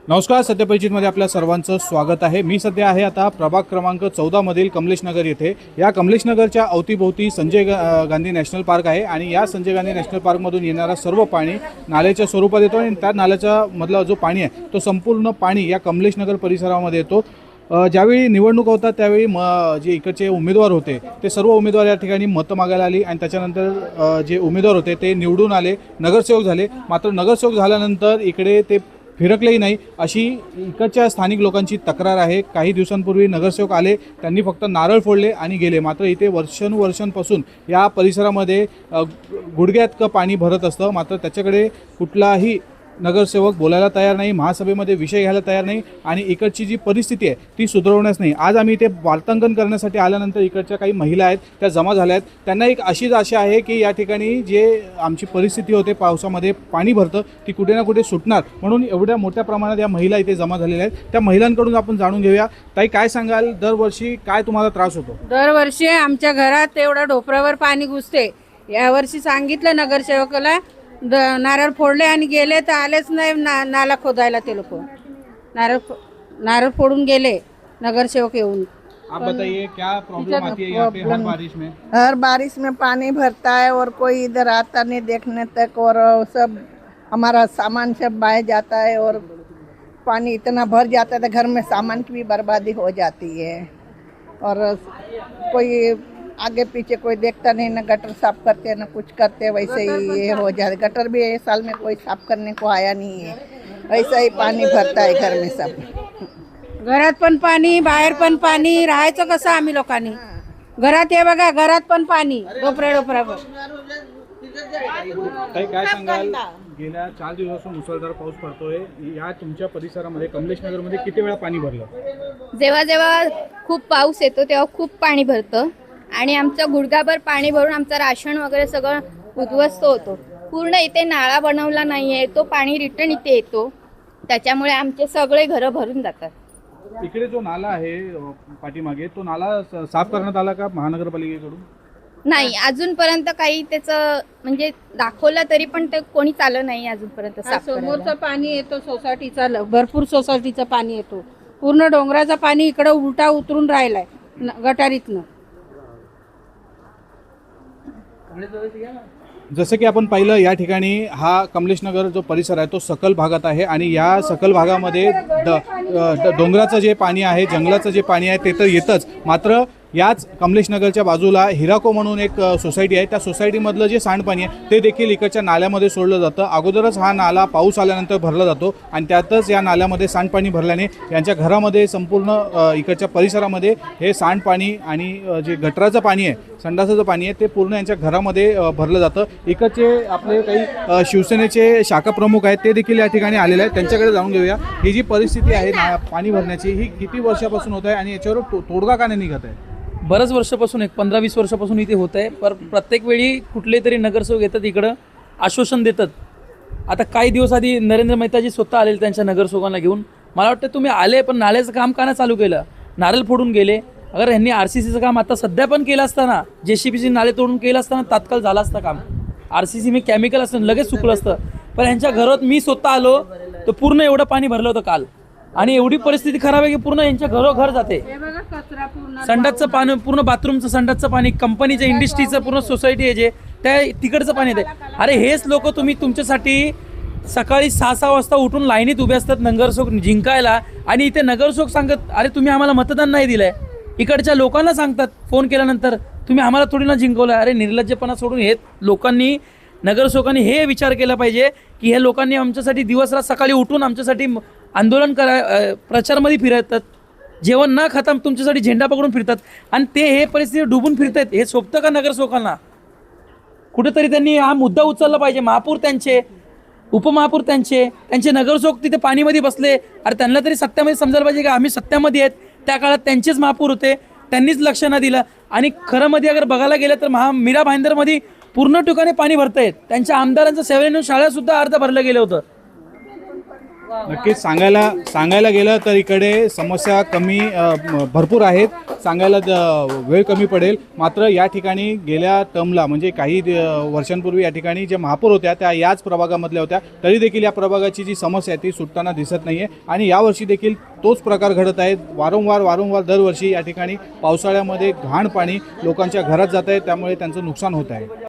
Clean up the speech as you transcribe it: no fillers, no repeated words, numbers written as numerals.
नमस्कार, सत्यपरिचितमध्ये आपल्या सर्वांचं स्वागत आहे। मी सध्या आहे आता प्रभाग क्रमांक 14 मधील कमलेश नगर येथे। या कमलेश नगरच्या अवतीभोवती संजय गांधी नॅशनल पार्क आहे आणि या संजय गांधी नॅशनल पार्कमधून येणारा सर्व पाणी नाल्याच्या स्वरूपात येतो आणि त्या नाल्याचा मधला जो पाणी आहे तो संपूर्ण पाणी या कमलेश नगर परिसरामध्ये येतो। ज्यावेळी निवडणूक होतात त्यावेळी जे इकडचे उमेदवार होते ते सर्व उमेदवार या ठिकाणी मतं मागायला आली आणि त्याच्यानंतर जे उमेदवार होते ते निवडून आले, नगरसेवक झाले। मात्र नगरसेवक झाल्यानंतर इकडे ते फिरकलेही नाही अशी इकडच्या स्थानिक लोकांची तक्रार आहे। काही दिवसांपूर्वी नगरसेवक आले, त्यांनी फक्त नारळ फोडले आणि गेले। मात्र इथे वर्षानुवर्षांपासून या परिसरामध्ये गुडघ्यात पाणी भरत असतं, मात्र त्याच्याकडे कुठलाही नगरसेवक बोलायला तयार नाही, महासभेमध्ये विषय घ्यायला तयार नाही आणि इकडची जी परिस्थिती आहे ती सुधारवण्यास नाही। आज आम्ही इथे वार्तांकन करण्यासाठी आल्यानंतर इकडच्या काही महिला आहेत त्या जमा झाल्या आहेत। त्यांना एक अशीच आशा आहे की या ठिकाणी जे आमची परिस्थिती होते, पावसामध्ये पाणी भरतं, ती कुठे ना कुठे सुटणार, म्हणून एवढ्या मोठ्या प्रमाणात या महिला इथे जमा झालेल्या आहेत। त्या महिलांकडून आपण जाणून घेऊया। ताई, काय सांगाल, दरवर्षी काय तुम्हाला त्रास होतो? दरवर्षी आमच्या घरात एवढं ढोपरावर पाणी घुसते। यावर्षी सांगितलं नगरसेवकाला, नारळ फोडले आणि गेले तर आलेच नाही नाला खोदायला। ते लोक नारळ फोडून गेले नगरसेवक येऊन। आप बताइए क्या प्रॉब्लम आती है यहाँ पे हर बारिश में? हर बारिश में पानी भरता है और कोई इधर आता नहीं देखने तक, और सब हमारा सामान सब बह जाता है और पानी इतना भर जाता है तो घर में सामान की भी बर्बादी हो जाती है। और कोई आगे पीछे कोई देखता नहीं, ना गटर साफ करते ना कुछ करते, वैसे ही ये हो जाता। गटर भी एक साल में कोई साफ करने को आया नहीं है, वैसा ही पानी भरता है घर में सब। घरात पण पाणी, बाहेर पण पाणी, राहायचं कसं आम्ही लोकांनी? घरात हे बघा, घरात पण पाणी डोपऱ्यावर। ताई, काय सांगाल, गेल्या 4 दिवसापासून मुसळधार पाऊस पडतोय, या तुमच्या परिसरामध्ये कमलेश नगरमध्ये किती वेळा पाणी भरलं? जेव्हा जेव्हा खूप पाऊस येतो तेव्हा खूप पाणी भरतं आणि आमचं गुडघाभर पाणी भरून आमचं राशन वगैरे सगळं उद्ध्वस्त होतो। पूर्ण इथे नाळा बनवला नाही आहे, तो पाणी रिटर्न इथे येतो, त्याच्यामुळे आमचे सगळे घरं भरून जातात। इकडे जो नाला आहे पाठीमागे, तो नाला साफ करण्यात आला का महानगरपालिकेकडून? नाही, अजूनपर्यंत काही त्याचं म्हणजे दाखवलं तरी पण ते कोणी चाललं नाही अजूनपर्यंत साफ करायला। समोरचं पाणी येतो सोसायटीचा, भरपूर सोसायटीचं पाणी येतो, पूर्ण डोंगराचं पाणी इकडं उलटा उतरून राहिलाय गटारीतनं। जसं की आपण पाहिलं, या ठिकाणी हा कमलेश नगर जो परिसर आहे तो सखल भागात आहे आणि या सखल भागामध्ये डोंगराचं जे पाणी आहे, जंगलाचं जे पाणी आहे ते तर येतच, मात्र याच कमलेश नगरच्या बाजूला हिराको म्हणून एक सोसायटी आहे, त्या सोसायटीमधलं जे सांडपाणी आहे ते देखील इकडच्या नाल्यामध्ये सोडलं जातं। अगोदरच हा नाला पाऊस आल्यानंतर भरला जातो आणि त्यातच या नाल्यामध्ये सांडपाणी भरल्याने यांच्या घरामध्ये, संपूर्ण इकडच्या परिसरामध्ये हे सांडपाणी आणि जे गटराचं पाणी आहे, संडासाचं पाणी आहे, ते पूर्ण यांच्या घरामध्ये भरलं जातं। इकडचे आपले काही शिवसेनेचे शाखा प्रमुख आहेत ते देखील या ठिकाणी आलेले आहेत, त्यांच्याकडे जाऊन घेऊया। ही जी परिस्थिती आहे पाणी भरण्याची, ही किती वर्षापासून होत आहे आणि याच्यावर तोडगा का नाही निघत आहे? बऱ्याच वर्षापासून, एक 15-20 वर्षापासून इथे होत आहे, पर प्रत्येक वेळी कुठले तरी नगरसेवक येतात, इकडं आश्वासन देतात। आता काही दिवस आधी नरेंद्र मेहताजी स्वतः आलेले त्यांच्या नगरसेवकांना घेऊन। मला वाटतं तुम्ही आले पण नाल्याचं काम का नाही चालू केलं? नारळ फोडून गेले। अगर यांनी RCCचं काम आता सध्या पण केलं असताना, JCBचे नाले तोडून केलं असताना तात्काळ झालं असतं काम। RCC में केमिकल असतं, लगेच सुकलं असतं, पण यांच्या घरात मी स्वतः आलो तर पूर्ण एवढं पाणी भरलं होतं काल आणि एवढी परिस्थिती खराब आहे की पूर्ण यांच्या घरोघर जाते। संडासचं पाणी, पूर्ण बाथरूमचं संडासचं पाणी, कंपनीचं, इंडस्ट्रीचं, पूर्ण सोसायटी आहे जे त्या तिकडचं पाणी येते। अरे हेच लोक तुम्ही तुमच्यासाठी सकाळी 6-6 वाजता उठून लाईनीत उभे असतात नगरसेवक जिंकायला, आणि इथे नगरसेवक सांगत अरे तुम्ही आम्हाला मतदान नाही दिलंय। इकडच्या लोकांना सांगतात फोन केल्यानंतर तुम्ही आम्हाला थोडी ना जिंकवलं। अरे निर्लज्जपणा सोडून हे लोकांनी, नगरसेवकांनी हे विचार केला पाहिजे की हे लोकांनी आमच्यासाठी दिवसरात सकाळी उठून आमच्यासाठी आंदोलन प्रचारमध्ये फिरतात, जेवण न खाता तुमच्यासाठी झेंडा पकडून फिरतात आणि ते हे परिस्थिती डुबून फिरतात। हे सोबतं का नगरसेवकांना? कुठेतरी त्यांनी हा मुद्दा उचलला पाहिजे। महापौर त्यांचे, उपमहापौर त्यांचे, त्यांचे नगरसेवक तिथे पाणीमध्ये बसले, अरे त्यांना तरी सत्यामध्ये समजायला पाहिजे की आम्ही सत्यामध्ये आहेत। त्या काळात त्यांचेच महापौर होते, त्यांनीच लक्ष न दिलं। आणि खरं मध्ये अगर बघायला गेलं तर मीरा भाईंदरमध्ये पूर्ण ठिकाणी पाणी भरत आहेत। त्यांच्या आमदारांचं 7 शाळासुद्धा अर्ध भरलं गेलं होतं। नक्कीच सांगायला गेलं तर इकडे समस्या भरपूर आहेत. सांगायला वेळ कमी पडेल. मात्र या ठिकाणी गेल्या टर्मला म्हणजे काही वर्षांपूर्वी या ठिकाणी ज्या महापौर होत्या त्या याच प्रभागामधल्या होत्या. तरी देखील या प्रभागाची जी समस्या आहे ती सुटताना दिसत नाही आहे आणि यावर्षी देखील तोच प्रकार घडत आहे. वारंवार दरवर्षी या ठिकाणी पावसाळ्यामध्ये घाण पाणी लोकांच्या घरात जात आहे, त्यामुळे त्यांचं नुकसान होत आहे.